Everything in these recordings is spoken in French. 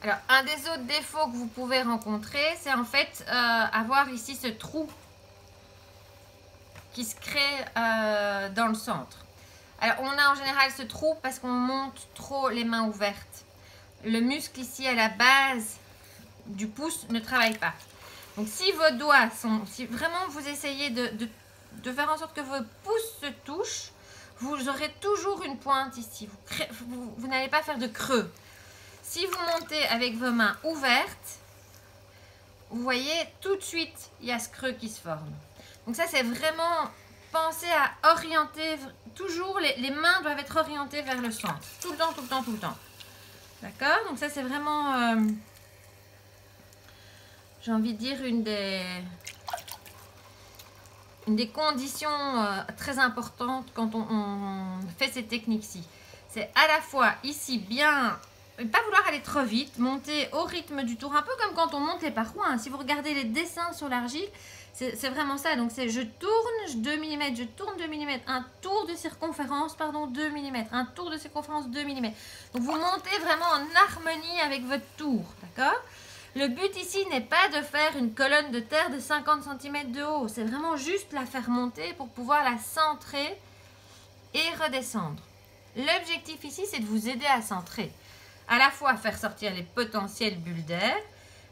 Alors, un des autres défauts que vous pouvez rencontrer, c'est en fait avoir ici ce trou qui se crée dans le centre. Alors, on a en général ce trou parce qu'on monte trop les mains ouvertes. Le muscle ici à la base du pouce ne travaille pas. Donc, si vos doigts sont... Si vraiment vous essayez de faire en sorte que vos pouces se touchent, vous aurez toujours une pointe ici. Vous n'allez pas faire de creux. Si vous montez avec vos mains ouvertes, vous voyez tout de suite, il y a ce creux qui se forme. Donc ça, c'est vraiment penser à orienter. Toujours, les mains doivent être orientées vers le centre. Tout le temps, tout le temps, tout le temps. D'accord? Donc ça, c'est vraiment, j'ai envie de dire, une des conditions très importantes quand on fait ces techniques-ci. C'est à la fois ici bien... Pas vouloir aller trop vite, monter au rythme du tour, un peu comme quand on monte les parois. Hein. Si vous regardez les dessins sur l'argile, c'est vraiment ça. Donc c'est je tourne 2 mm, je tourne 2 mm, un tour de circonférence, pardon, 2 mm, un tour de circonférence 2 mm. Donc vous montez vraiment en harmonie avec votre tour, d'accord? Le but ici n'est pas de faire une colonne de terre de 50 cm de haut, c'est vraiment juste la faire monter pour pouvoir la centrer et redescendre. L'objectif ici, c'est de vous aider à centrer. À la fois faire sortir les potentielles bulles d'air,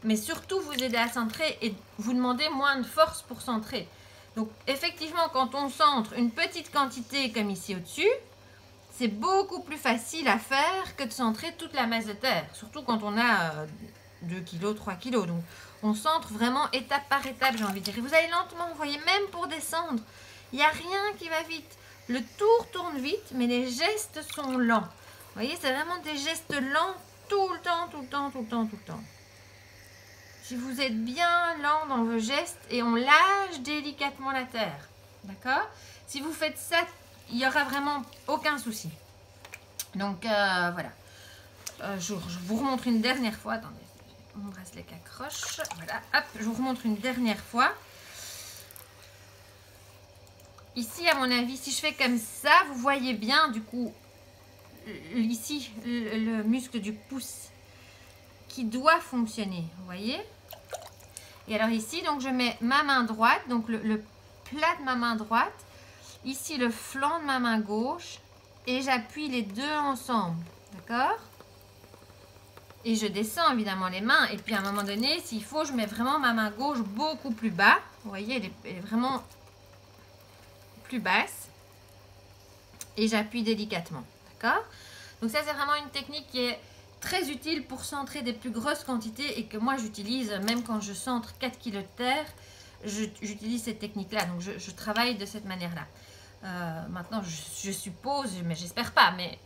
mais surtout vous aider à centrer et vous demander moins de force pour centrer. Donc effectivement, quand on centre une petite quantité comme ici au-dessus, c'est beaucoup plus facile à faire que de centrer toute la masse de terre, surtout quand on a 2 kg, 3 kg. Donc on centre vraiment étape par étape, j'ai envie de dire. Et vous allez lentement, vous voyez, même pour descendre, il n'y a rien qui va vite. Le tour tourne vite, mais les gestes sont lents. Vous voyez, c'est vraiment des gestes lents tout le temps, tout le temps, tout le temps, tout le temps. Si vous êtes bien lent dans vos gestes et on lâche délicatement la terre, d'accord? Si vous faites ça, il n'y aura vraiment aucun souci. Donc, voilà. Je vous remontre une dernière fois. Attendez, mon bracelet qui accroche. Voilà, hop, je vous remontre une dernière fois. Ici, à mon avis, si je fais comme ça, vous voyez bien, du coup, ici, le muscle du pouce qui doit fonctionner, vous voyez? Et alors ici, donc je mets ma main droite, donc le plat de ma main droite, ici le flanc de ma main gauche, et j'appuie les deux ensemble, d'accord? Et je descends évidemment les mains, et puis à un moment donné, s'il faut, je mets vraiment ma main gauche beaucoup plus bas, vous voyez, elle est vraiment plus basse, et j'appuie délicatement. Donc ça, c'est vraiment une technique qui est très utile pour centrer des plus grosses quantités et que moi j'utilise même quand je centre 4 kg de terre, j'utilise cette technique-là. Donc je travaille de cette manière-là. Maintenant, je suppose, mais j'espère pas, mais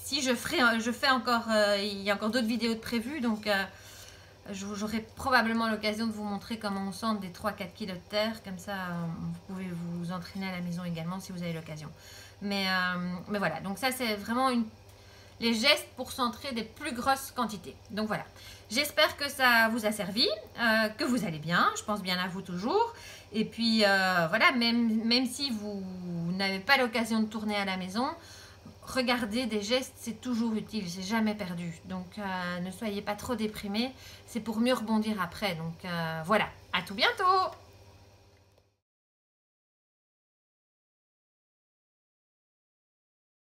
si je fais encore, il y a encore d'autres vidéos de prévues, donc j'aurai probablement l'occasion de vous montrer comment on centre des 3-4 kg de terre. Comme ça, vous pouvez vous entraîner à la maison également si vous avez l'occasion. Mais voilà, donc ça c'est vraiment les gestes pour centrer des plus grosses quantités. Donc voilà, j'espère que ça vous a servi, que vous allez bien, je pense bien à vous toujours. Et puis voilà, même si vous n'avez pas l'occasion de tourner à la maison, regarder des gestes, c'est toujours utile, c'est jamais perdu. Donc ne soyez pas trop déprimés, c'est pour mieux rebondir après. Donc voilà, à tout bientôt!